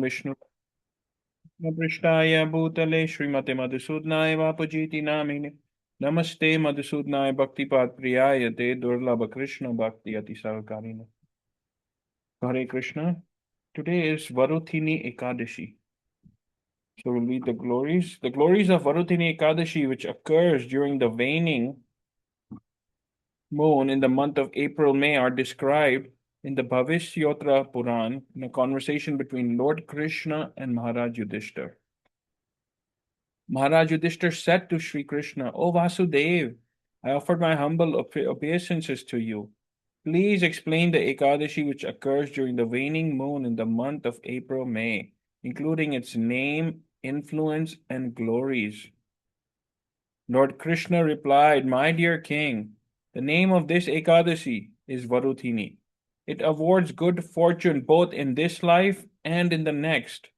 Vishnu Prishtaya Bhutale Srimate Madhusudnaya Vapujiti Namine Namaste Madhusudnaya Bhaktipad Priyaya Te Durlabha Krishna Bhakti Ati Sarkarina. Hare Krishna. Today is Varuthini Ekadashi. So we'll read the glories. The glories of Varuthini Ekadashi, which occurs during the waning moon in the month of April-May, are described in the Bhavishyottara Puran in a conversation between Lord Krishna and Maharaj Yudhishthir. Maharaj Yudhishthir said to Sri Krishna, O Vasudev, I offered my humble obeisances to you. Please explain the Ekadashi which occurs during the waning moon in the month of April-May, including its name, influence, and glories. Lord Krishna replied, My dear king, the name of this Ekadashi is Varuthini. It awards good fortune both in this life and in the next.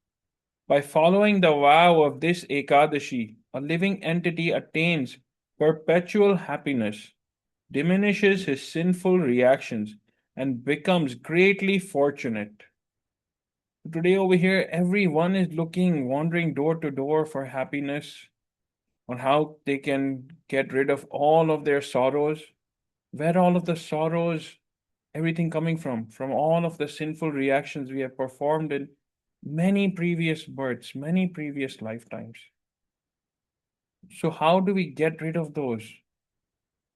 By following the vow of this Ekadashi, a living entity attains perpetual happiness, diminishes his sinful reactions, and becomes greatly fortunate. Today, over here, everyone is looking, wandering door to door for happiness, on how they can get rid of all of their sorrows. Where all of the sorrows, everything coming from? From all of the sinful reactions we have performed in many previous births, many previous lifetimes. So, how do we get rid of those?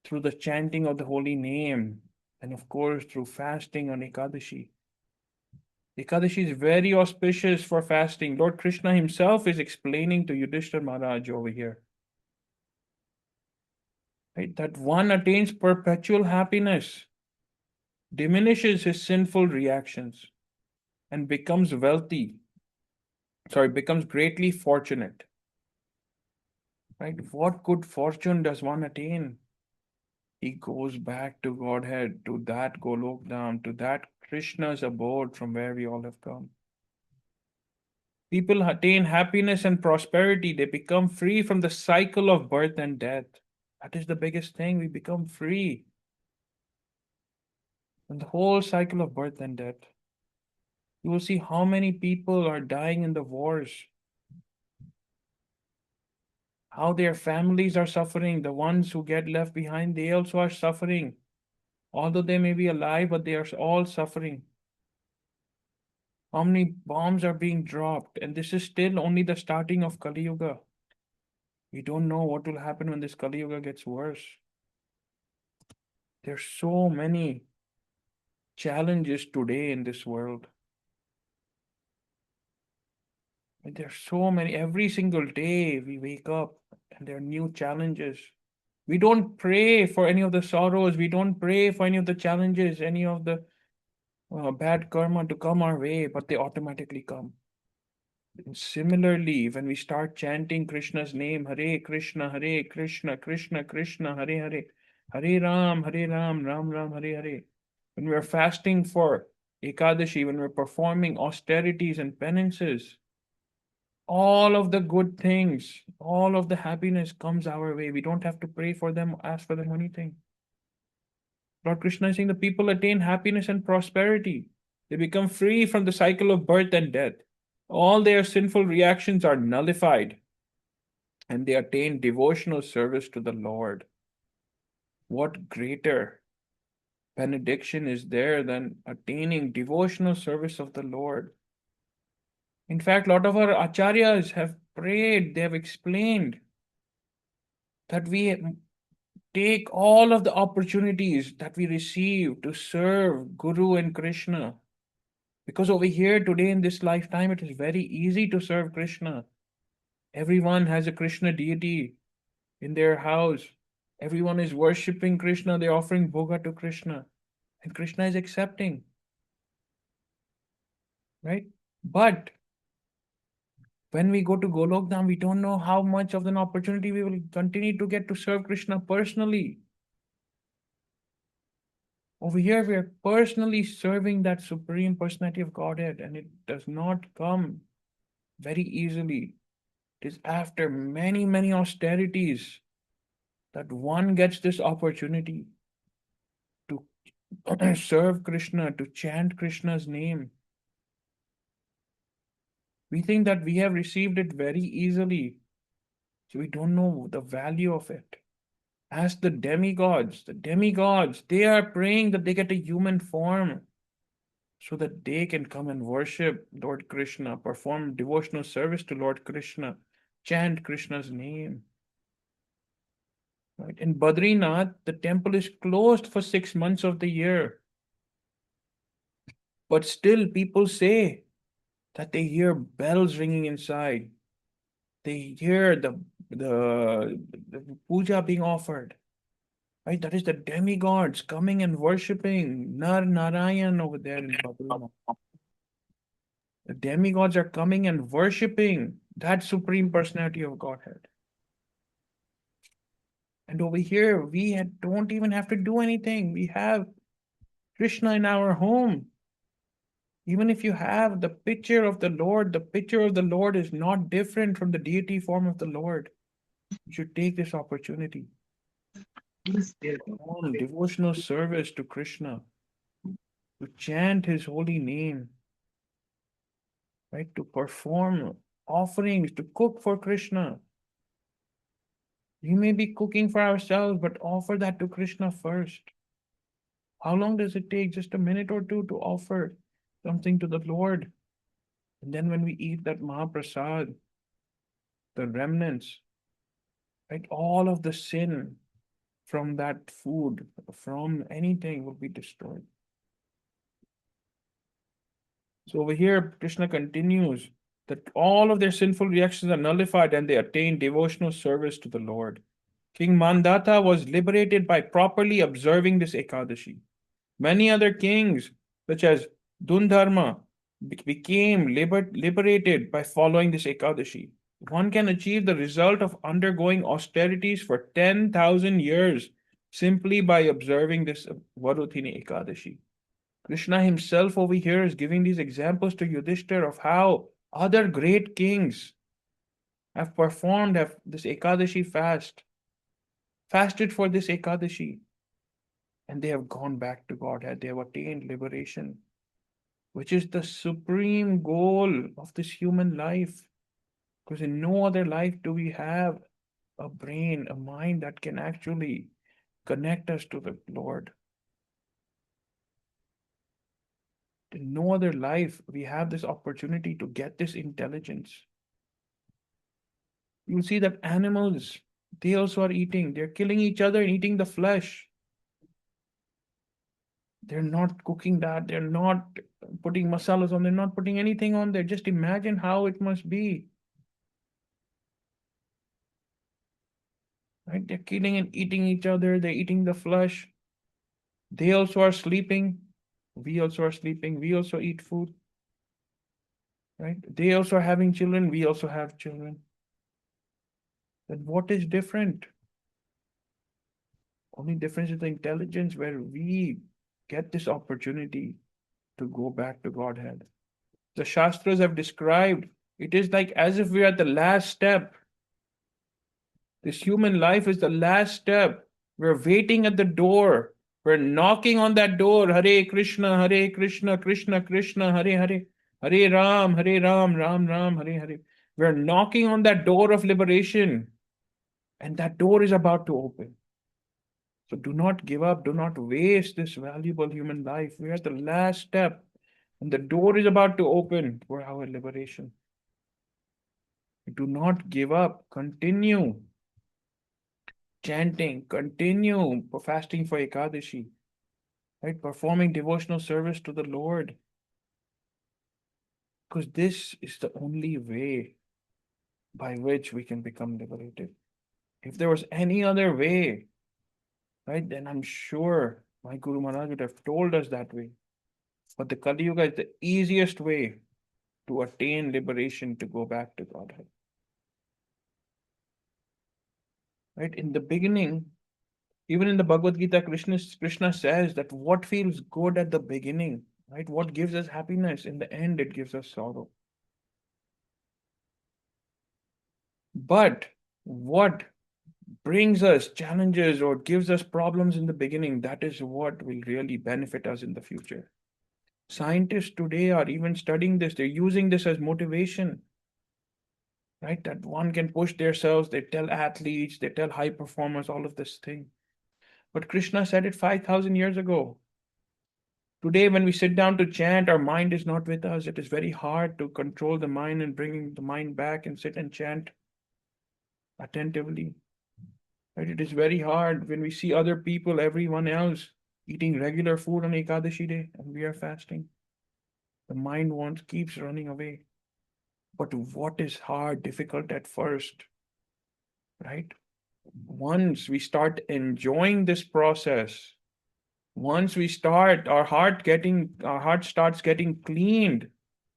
Through the chanting of the holy name, and of course, through fasting on Ekadashi. Ekadashi is very auspicious for fasting. Lord Krishna himself is explaining to Yudhishthira Maharaj over here. Right? That one attains perpetual happiness, diminishes his sinful reactions, and becomes becomes greatly fortunate. Right? What good fortune does one attain? He goes back to Godhead, to that Golok Dham, to that Krishna's abode from where we all have come. People attain happiness and prosperity. They become free from the cycle of birth and death. That is the biggest thing. We become free from the whole cycle of birth and death. You will see how many people are dying in the wars, how their families are suffering. The ones who get left behind, they also are suffering. Although they may be alive, but they are all suffering. How many bombs are being dropped? And this is still only the starting of Kali Yuga. We don't know what will happen when this Kali Yuga gets worse. There's so many challenges today in this world. And there's so many. Every single day we wake up and there are new challenges. We don't pray for any of the sorrows. We don't pray for any of the challenges, any of the bad karma to come our way, but they automatically come. And similarly, when we start chanting Krishna's name, Hare Krishna, Krishna Krishna, Hare, Hare Ram, Ram Ram, Hare Hare. When we are fasting for Ekadashi, when we're performing austerities and penances, all of the good things, all of the happiness comes our way. We don't have to pray for them, ask for them anything. Lord Krishna is saying the people attain happiness and prosperity. They become free from the cycle of birth and death. All their sinful reactions are nullified and they attain devotional service to the Lord. What greater benediction is there than attaining devotional service of the Lord? In fact, a lot of our acharyas have prayed, they have explained that we take all of the opportunities that we receive to serve Guru and Krishna. Because over here today in this lifetime, it is very easy to serve Krishna. Everyone has a Krishna deity in their house. Everyone is worshipping Krishna. They're offering bhoga to Krishna. And Krishna is accepting. Right? But when we go to Golok Dham, we don't know how much of an opportunity we will continue to get to serve Krishna personally. Over here, we are personally serving that Supreme Personality of Godhead, and it does not come very easily. It is after many, many austerities that one gets this opportunity to serve Krishna, to chant Krishna's name. We think that we have received it very easily, so we don't know the value of it. As the demigods, they are praying that they get a human form so that they can come and worship Lord Krishna, perform devotional service to Lord Krishna, chant Krishna's name. Right? In Badrinath, the temple is closed for 6 months of the year. But still, people say that they hear bells ringing inside. They hear the puja being offered. Right? That is the demigods coming and worshipping Nar Narayan over there in Badrinath. The demigods are coming and worshipping that supreme personality of Godhead. And over here, don't even have to do anything. We have Krishna in our home. Even if you have the picture of the Lord is not different from the deity form of the Lord. You should take this opportunity. Perform devotional service to Krishna, to chant his holy name, right? To perform offerings, to cook for Krishna. We may be cooking for ourselves, but offer that to Krishna first. How long does it take? Just a minute or two to offer something to the Lord. And then when we eat that Mahaprasad, the remnants, right, all of the sin from that food, from anything will be destroyed. So over here, Krishna continues that all of their sinful reactions are nullified and they attain devotional service to the Lord. King Mandata was liberated by properly observing this Ekadashi. Many other kings, such as Dundharma, became liberated by following this Ekadashi. One can achieve the result of undergoing austerities for 10,000 years simply by observing this Varuthini Ekadashi. Krishna himself over here is giving these examples to Yudhishthira of how other great kings have performed this Ekadashi fasted for this Ekadashi, and they have gone back to Godhead. They have attained liberation, which is the supreme goal of this human life. Because in no other life do we have a brain, a mind that can actually connect us to the Lord. In no other life we have this opportunity to get this intelligence. You'll see that animals, they also are eating. They're killing each other and eating the flesh. They're not cooking that. They're not putting masalas on. They're not putting anything on there. Just imagine how it must be. Right? They're killing and eating each other. They're eating the flesh. They also are sleeping. We also are sleeping. We also eat food. Right? They also are having children. We also have children. Then what is different? Only difference is the intelligence where we get this opportunity to go back to Godhead. The Shastras have described it is like as if we're at the last step. This human life is the last step. We're waiting at the door. We're knocking on that door. Hare Krishna, Krishna Krishna, Hare Hare. Hare Ram, Ram Ram, Hare Hare. We're knocking on that door of liberation. And that door is about to open. So do not give up. Do not waste this valuable human life. We're at the last step. And the door is about to open for our liberation. Do not give up. Continue chanting. Continue fasting for Ekadashi. Right? Performing devotional service to the Lord. Because this is the only way by which we can become liberated. If there was any other way, right, then I'm sure my Guru Maharaj would have told us that way. But the Kali Yuga is the easiest way to attain liberation, to go back to Godhead. Right? In the beginning, even in the Bhagavad Gita, Krishna says that what feels good at the beginning, right? What gives us happiness, in the end, it gives us sorrow. But what brings us challenges or gives us problems in the beginning, that is what will really benefit us in the future. Scientists today are even studying this. They're using this as motivation, right? That one can push themselves. They tell athletes, they tell high performers, all of this thing. But Krishna said it 5,000 years ago. Today, when we sit down to chant, our mind is not with us. It is very hard to control the mind and bring the mind back and sit and chant attentively. Right? It is very hard when we see other people, everyone else, eating regular food on Ekadashi day and we are fasting. The mind wants keeps running away. But what is hard, difficult at first, right? Once we start enjoying this process, once we start our heart starts getting cleaned,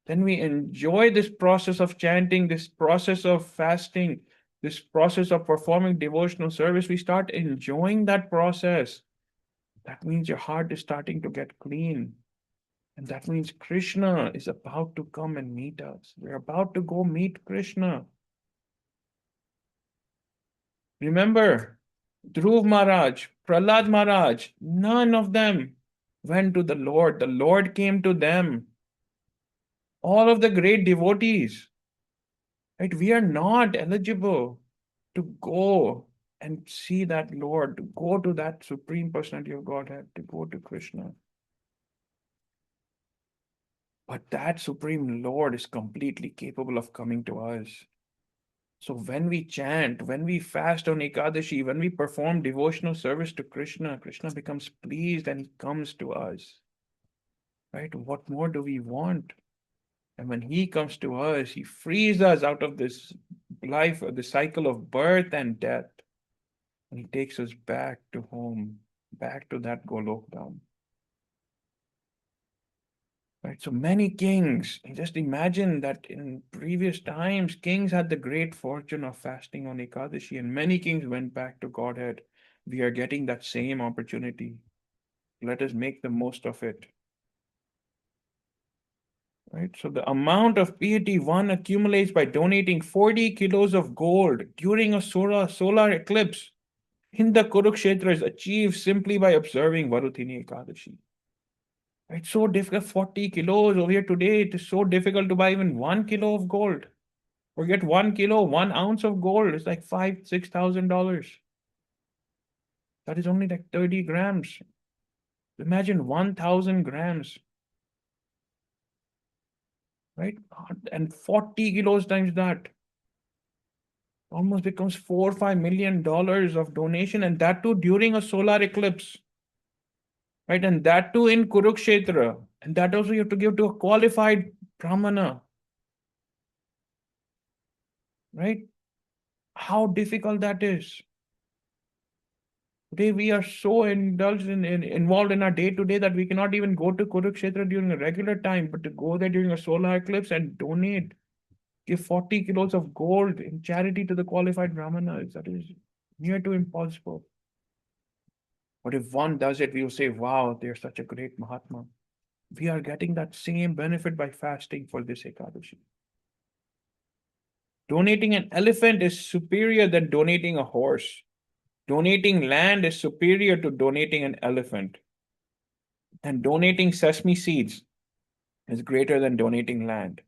then we enjoy this process of chanting, this process of fasting, this process of performing devotional service. We start enjoying that process. That means your heart is starting to get clean. And that means Krishna is about to come and meet us. We're about to go meet Krishna. Remember, Dhruv Maharaj, Prahlad Maharaj, none of them went to the Lord. The Lord came to them. All of the great devotees, right? We are not eligible to go and see that Lord, to go to that Supreme Personality of Godhead, to go to Krishna. But that Supreme Lord is completely capable of coming to us. So when we chant, when we fast on Ekadashi, when we perform devotional service to Krishna, Krishna becomes pleased and he comes to us. Right? What more do we want? And when he comes to us, he frees us out of this life, the cycle of birth and death. And he takes us back to home, back to that Golok Dham. Right? So many kings, just imagine that in previous times, kings had the great fortune of fasting on Ekadashi, and many kings went back to Godhead. We are getting that same opportunity. Let us make the most of it. Right? So the amount of piety one accumulates by donating 40 kilos of gold during a solar eclipse in the Kurukshetra is achieved simply by observing Varuthini Ekadashi. It's so difficult, 40 kilos over here today. It is so difficult to buy even 1 kilo of gold. Or get 1 kilo, 1 ounce of gold. It's like $5,000-$6,000. That is only like 30 grams. Imagine 1,000 grams, right? And 40 kilos times that almost becomes $4 or $5 million of donation, and that too during a solar eclipse, right? And that too in Kurukshetra. And that also you have to give to a qualified Brahmana, right? How difficult that is. Today we are so indulged involved in our day to day that we cannot even go to Kurukshetra during a regular time, but to go there during a solar eclipse and donate, give 40 kilos of gold in charity to the qualified brahmanas. That is near to impossible. But if one does it, we will say, wow, they're such a great Mahatma. We are getting that same benefit by fasting for this Ekadashi. Donating an elephant is superior than donating a horse. Donating land is superior to donating an elephant. And donating sesame seeds is greater than donating land.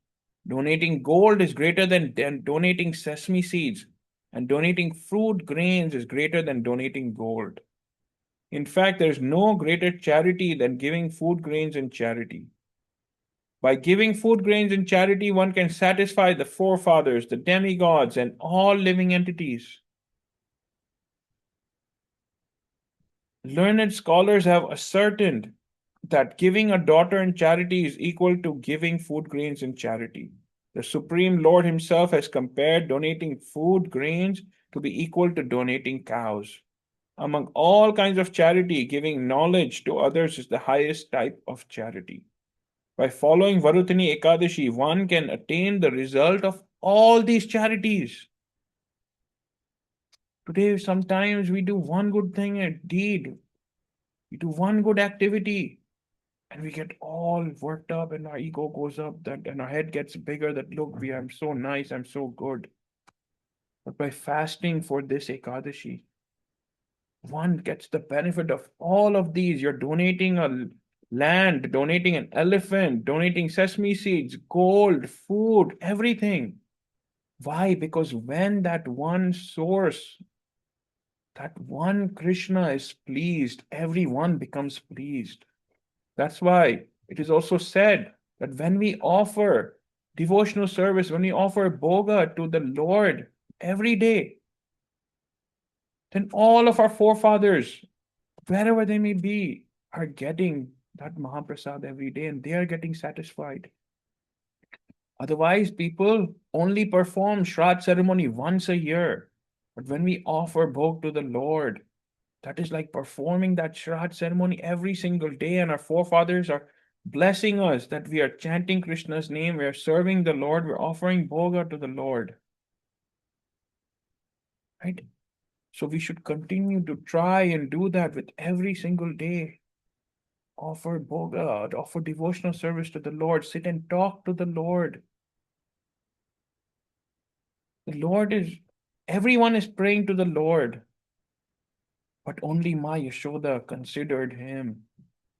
Donating gold is greater than donating sesame seeds. And donating fruit grains is greater than donating gold. In fact, there is no greater charity than giving food grains in charity. By giving food grains in charity, one can satisfy the forefathers, the demigods, and all living entities. Learned scholars have ascertained that giving a daughter in charity is equal to giving food grains in charity. The Supreme Lord Himself has compared donating food grains to be equal to donating cows. Among all kinds of charity, giving knowledge to others is the highest type of charity. By following Varuthini Ekadashi, one can attain the result of all these charities. Today, sometimes we do one good thing, a deed, we do one good activity, and we get all worked up, and our ego goes up, that and our head gets bigger. That look, I'm so nice, I'm so good. But by fasting for this Ekadashi, one gets the benefit of all of these. You're donating a land, donating an elephant, donating sesame seeds, gold, food, everything. Why? Because when that one source, that one Krishna is pleased, everyone becomes pleased. That's why it is also said that when we offer devotional service, when we offer bhoga to the Lord every day, then all of our forefathers, wherever they may be, are getting that Mahaprasad every day and they are getting satisfied. Otherwise, people only perform Shraddh ceremony once a year. But when we offer bhog to the Lord, that is like performing that Shraddh ceremony every single day, and our forefathers are blessing us that we are chanting Krishna's name, we are serving the Lord, we're offering bhoga to the Lord. Right? So we should continue to try and do that with every single day. Offer bhoga, offer devotional service to the Lord, sit and talk to the Lord. The Lord is, everyone is praying to the Lord, but only Ma Yashoda considered him,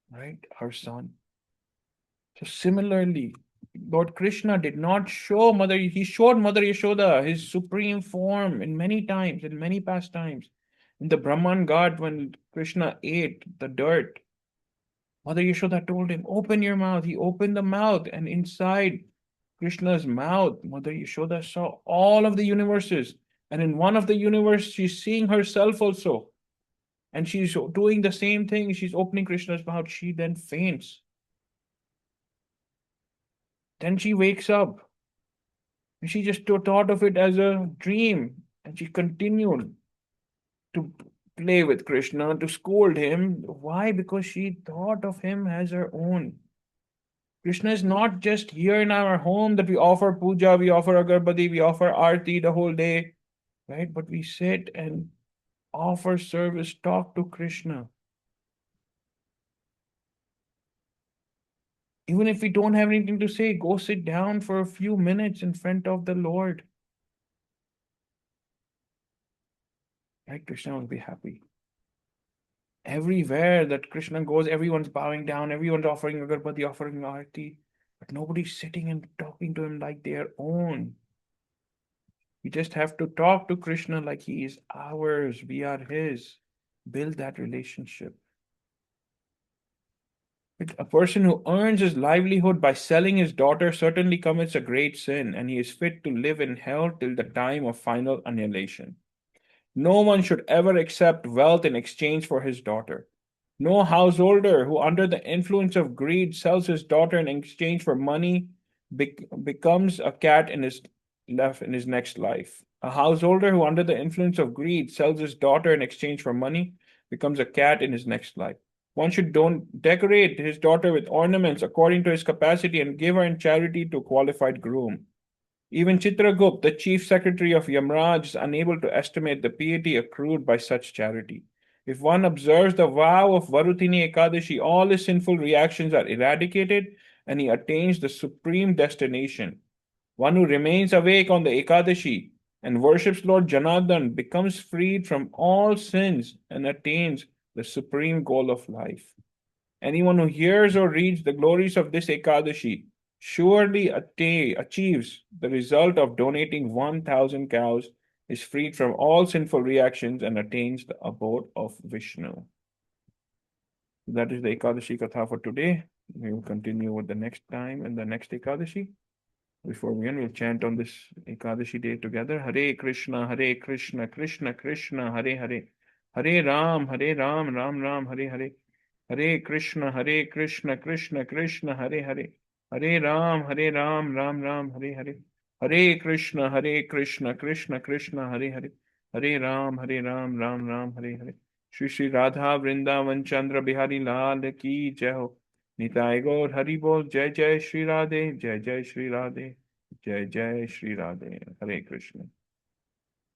right, her son. So similarly, Lord Krishna did not show Mother, he showed Mother Yashoda his supreme form in many times, in many pastimes. In the Brahman Ghat, when Krishna ate the dirt, Mother Yashoda told him, open your mouth. He opened the mouth, and inside Krishna's mouth, Mother Yashoda saw all of the universes. And in one of the universe, she's seeing herself also. And she's doing the same thing. She's opening Krishna's mouth. She then faints. Then she wakes up. And she just thought of it as a dream. And she continued to play with Krishna, to scold him. Why? Because she thought of him as her own. Krishna is not just here in our home that we offer puja, we offer agarbati, we offer arti the whole day, right? But we sit and offer service, talk to Krishna. Even if we don't have anything to say, go sit down for a few minutes in front of the Lord. Right? Krishna will be happy. Everywhere that Krishna goes, everyone's bowing down, everyone's offering agarbati, offering arti, but nobody's sitting and talking to him like their own. We just have to talk to Krishna like he is ours, we are his. Build that relationship. A person who earns his livelihood by selling his daughter certainly commits a great sin, and he is fit to live in hell till the time of final annihilation. No one should ever accept wealth in exchange for his daughter. No householder who, under the influence of greed, sells his daughter in exchange for money becomes a cat in his next life. A householder who, under the influence of greed, sells his daughter in exchange for money becomes a cat in his next life. One should don't decorate his daughter with ornaments according to his capacity and give her in charity to a qualified groom. Even Chitragupt, the chief secretary of Yamraj, is unable to estimate the piety accrued by such charity. If one observes the vow of Varuthini Ekadashi, all his sinful reactions are eradicated and he attains the supreme destination. One who remains awake on the Ekadashi and worships Lord Janardhan becomes freed from all sins and attains the supreme goal of life. Anyone who hears or reads the glories of this Ekadashi surely achieves the result of donating 1,000 cows, is freed from all sinful reactions, and attains the abode of Vishnu. That is the Ekadashi Katha for today. We will continue with the next time and the next Ekadashi. Before we end, we'll chant on this Ekadashi day together. Hare Krishna, Krishna Krishna, Hare Hare. Hare Ram, Ram Ram, Hare Hare. Hare Krishna, Krishna Krishna, Hare Hare. Hare Ram, Ram Ram, Hare Hare. Hare Krishna, Krishna Krishna, Hare Hare. Hare Ram, Ram Ram, Hare Hare. Shri Shri Radha Vrindavan Chandra Bihari Lal ki jai ho. Nitai Gaur Hari Bol, Jai Jai Shri Radhe, Jai Jai Shri Radhe, Jai Jai Shri Radhe. Hare Krishna.